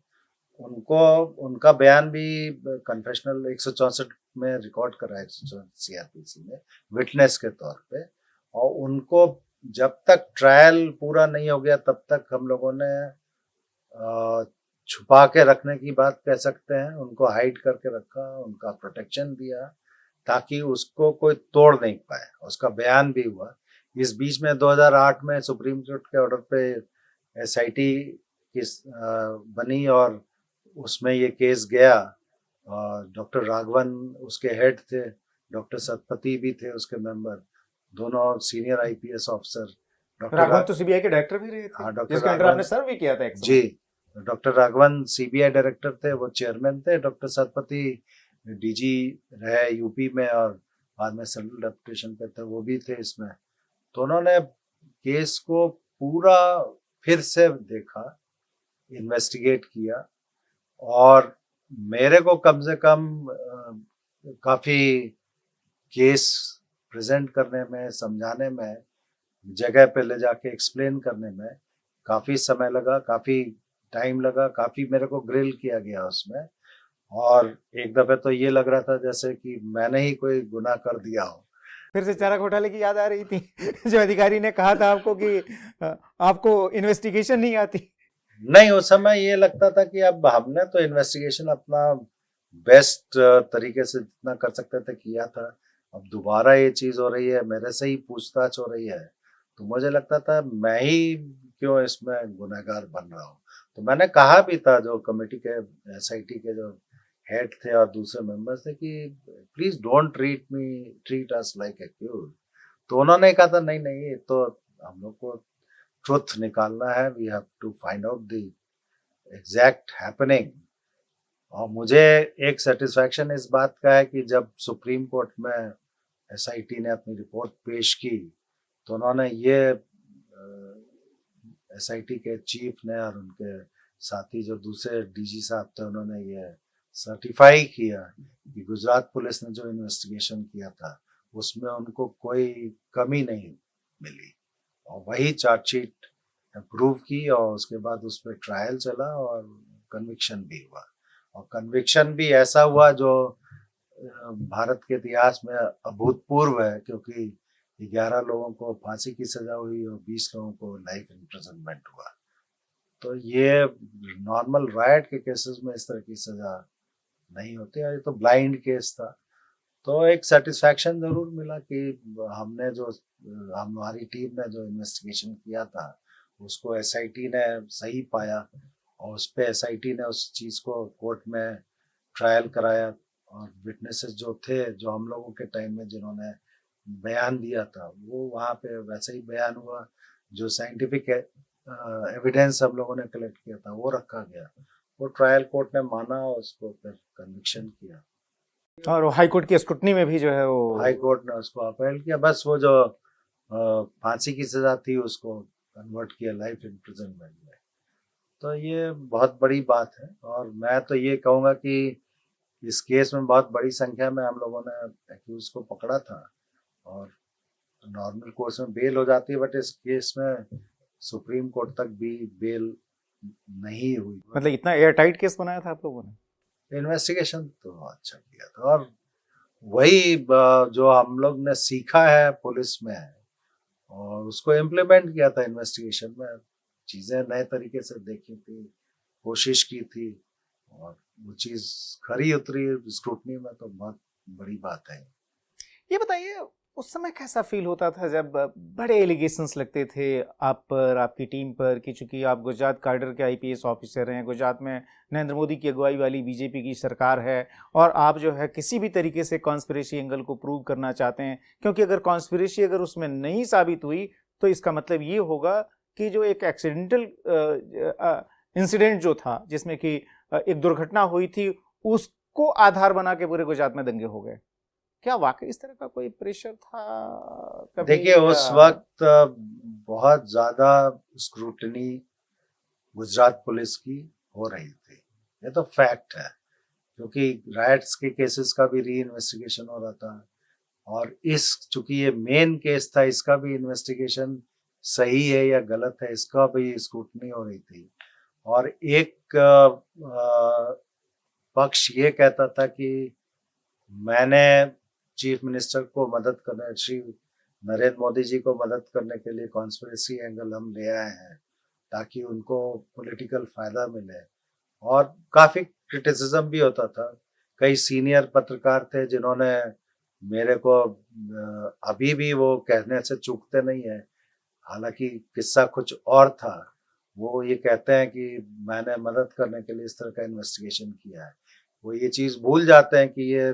उनको, उनका बयान भी कन्फेशनल 164 में रिकॉर्ड करा है, 164 सीआरपीसी में विटनेस के तौर पे। और उनको जब तक ट्रायल पूरा नहीं हो गया तब तक हम लोगों ने छुपा के रखने की बात कह सकते हैं, उनको हाइड करके रखा, उनका प्रोटेक्शन दिया ताकि उसको कोई तोड़ नहीं पाए। उसका बयान भी हुआ। इस बीच में 2008 में सुप्रीम कोर्ट के ऑर्डर पे एसआईटी की बनी और उसमें ये केस गया। डॉक्टर राघवन उसके हेड थे, डॉक्टर सतपति भी थे उसके मेंबर, दोनों सीनियर आईपीएस ऑफिसर। राघवन तो सीबीआई के डायरेक्टर भी रहे थे, हाँ, डॉक्टर जिसके अंडर राघवन आपने सर्व भी किया था एक समय। जी, डॉक्टर राघवन सीबीआई डायरेक्टर थे, वो चेयरमैन थे। डॉक्टर सतपति डीजी रहे यूपी में और बाद में सेंट्रल डेपुटेशन पे थे, वो भी थे इसमें। तो उन्होंने केस को पूरा फिर से देखा, इन्वेस्टिगेट किया और मेरे को कम से कम काफी केस प्रेजेंट करने में, समझाने में, जगह पे ले जाके एक्सप्लेन करने में काफी समय लगा, काफी टाइम लगा, काफी मेरे को ग्रिल किया गया उसमें। और एक दफे तो ये लग रहा था जैसे कि मैंने ही कोई गुनाह कर दिया हो। फिर से चारा घोटाले की याद आ रही थी जो अधिकारी ने कहा था आपको कि आपको इन्वेस्टिगेशन नहीं आती। नहीं, उस समय ये लगता था कि अब हमने तो इन्वेस्टिगेशन अपना बेस्ट तरीके से जितना कर सकते थे किया था। अब दोबारा ये चीज हो रही है, मेरे से ही पूछताछ हो रही है, तो मुझे लगता था मैं ही क्यों इसमें गुनहगार बन रहा हूँ। तो मैंने कहा भी था जो कमेटी के, एसआईटी के जो हेड थे और दूसरे मेंबर्स थे कि please don't treat us like accuse. तो उन्होंने कहा था नहीं नहीं, ये तो हम लोग को ट्रुथ निकालना है, we have to find out the exact happening. और मुझे एक सेटिस्फैक्शन इस बात का है कि जब सुप्रीम कोर्ट में एसआईटी ने अपनी रिपोर्ट पेश की तो उन्होंने ये एसआईटी के चीफ ने और उनके साथी जो दूसरे डीजी साहब थे, उन्होंने ये सर्टिफाई किया कि गुजरात पुलिस ने जो इन्वेस्टिगेशन किया था उसमें उनको कोई कमी नहीं मिली। और वही चार्जशीट अप्रूव की और उसके बाद उस पर ट्रायल चला और कन्विक्शन भी हुआ। और कन्विक्शन भी ऐसा हुआ जो भारत के इतिहास में अभूतपूर्व है, क्योंकि 11 लोगों को फांसी की सजा हुई और 20 लोगों को लाइफ इम्प्रिजनमेंट हुआ। तो ये नॉर्मल रायट के केसेस में इस तरह की सजा नहीं होती है, ये तो ब्लाइंड केस था। तो एक सेटिस्फैक्शन जरूर मिला कि हमने जो, हमारी टीम ने जो इन्वेस्टिगेशन किया था उसको एसआईटी ने सही पाया और उस पे एसआईटी ने उस चीज को कोर्ट में ट्रायल कराया। और विटनेसेस जो थे, जो हम लोगों के टाइम में जिन्होंने बयान दिया था, वो वहाँ पे वैसे ही बयान हुआ। जो साइंटिफिक एविडेंस हम लोगों ने कलेक्ट किया था वो रखा गया, वो ट्रायल कोर्ट ने माना और उसको फिर कन्विक्शन किया। और हाई कोर्ट की स्क्रूटनी में भी जो है वो हाई कोर्ट ने उसको अपील किया, बस वो जो फांसी की सजा थी उसको कन्वर्ट किया लाइफ इम्प्रिजनमेंट में। तो ये बहुत बड़ी बात है और मैं तो ये कहूँगा कि इस केस में बहुत बड़ी संख्या में हम लोगों ने एक्यूज को पकड़ा था और नॉर्मल कोर्स में बेल हो जाती है, बट इस केस में सुप्रीम कोर्ट तक भी बेल नहीं हुई। मतलब इतना एयर टाइट केस बनाया था आप लोगों ने। इन्वेस्टिगेशन तो अच्छा किया था और वही जो हम लोग ने सीखा है पुलिस में और उसको इम्प्लीमेंट किया था इन्वेस्टिगेशन में, चीजें नए तरीके से देखी थी, कोशिश की थी और वो चीज खरी उतरी स्क्रूटनी में, तो बहुत बड़ी बात है। ये बताइए उस समय कैसा फील होता था जब बड़े एलिगेशंस लगते थे आप पर, आपकी टीम पर, कि चूंकि आप गुजरात कैडर के आईपीएस ऑफिसर हैं, गुजरात में नरेंद्र मोदी की अगुवाई वाली बीजेपी की सरकार है और आप जो है किसी भी तरीके से कॉन्स्पिरेसी एंगल को प्रूव करना चाहते हैं, क्योंकि अगर कॉन्स्पिरेसी अगर उसमें नहीं साबित हुई तो इसका मतलब ये होगा कि जो एक एक्सीडेंटल इंसिडेंट जो था जिसमें कि एक दुर्घटना हुई थी उसको आधार बना के पूरे गुजरात में दंगे हो गए। क्या वाकई इस तरह का कोई प्रेशर था कभी? देखिए उस वक्त बहुत ज्यादा स्क्रूटनी गुजरात पुलिस की हो रही थी, ये तो फैक्ट है, क्योंकि राइट्स के केसेस का भी री इन्वेस्टिगेशन हो रहा था और इस चूंकि ये मेन केस था इसका भी इन्वेस्टिगेशन सही है या गलत है इसका भी स्क्रूटनी हो रही थी। और एक पक्ष ये कहता था कि मैंने चीफ मिनिस्टर को मदद करने, श्री नरेंद्र मोदी जी को मदद करने के लिए कॉन्स्पिरेसी एंगल हम ले आए हैं ताकि उनको पॉलिटिकल फायदा मिले। और काफी क्रिटिसिज्म भी होता था। कई सीनियर पत्रकार थे जिन्होंने मेरे को अभी भी वो कहने से चूकते नहीं है, हालांकि किस्सा कुछ और था। वो ये कहते हैं कि मैंने मदद करने के लिए इस तरह का इन्वेस्टिगेशन किया है। वो ये चीज भूल जाते हैं कि ये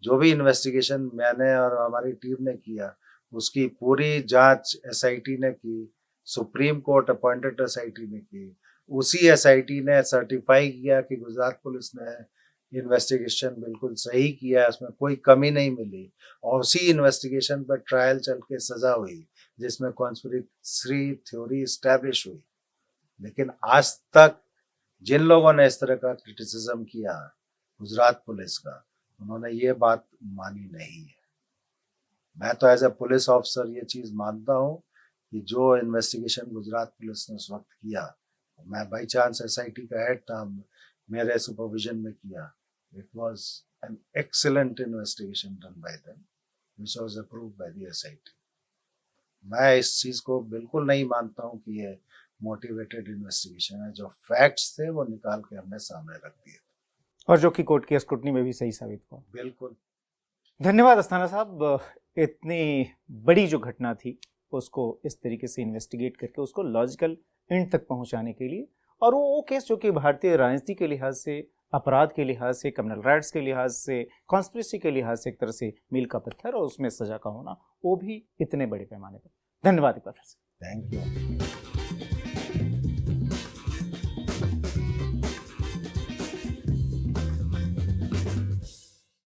जो भी इन्वेस्टिगेशन मैंने और हमारी टीम ने किया उसकी पूरी जांच एसआईटी ने की, सुप्रीम कोर्ट अपॉइंटेड एसआईटी ने की। उसी एसआईटी ने सर्टिफाई किया कि गुजरात पुलिस ने इन्वेस्टिगेशन बिल्कुल सही किया है, उसमें कोई कमी नहीं मिली। और उसी इन्वेस्टिगेशन पर ट्रायल चल के सजा हुई जिसमें कॉन्स्पिरेसी थ्योरी एस्टैब्लिश हुई। लेकिन आज तक जिन लोगों ने इस तरह का क्रिटिसिज्म किया गुजरात पुलिस का, उन्होंने ये बात मानी नहीं है। मैं तो एज ए पुलिस ऑफिसर ये चीज मानता हूँ कि जो इन्वेस्टिगेशन गुजरात पुलिस ने उस वक्त किया, मैं बाई चांस एसआईटी का हेड था, मेरे सुपरविजन में किया, it was an excellent investigation done by them which was approved by the SIT. मैं इस चीज को बिल्कुल नहीं मानता हूँ कि ये मोटिवेटेड इन्वेस्टिगेशन है। जो फैक्ट्स थे वो निकाल के हमने सामने रख दिए और जो कि कोर्ट की स्क्रूटनी में भी सही साबित हुआ। बिल्कुल। धन्यवाद अस्थाना साहब, इतनी बड़ी जो घटना थी उसको इस तरीके से इन्वेस्टिगेट करके उसको लॉजिकल एंड तक पहुंचाने के लिए। और वो केस जो कि भारतीय राजनीति के लिहाज से, अपराध के लिहाज से, क्रिमिनल राइट्स के लिहाज से, कॉन्स्पिरेसी के लिहाज से एक तरह से मील का पत्थर और उसमें सजा का होना, वो भी इतने बड़े पैमाने पर। धन्यवाद एक बार फिर से। Thank you.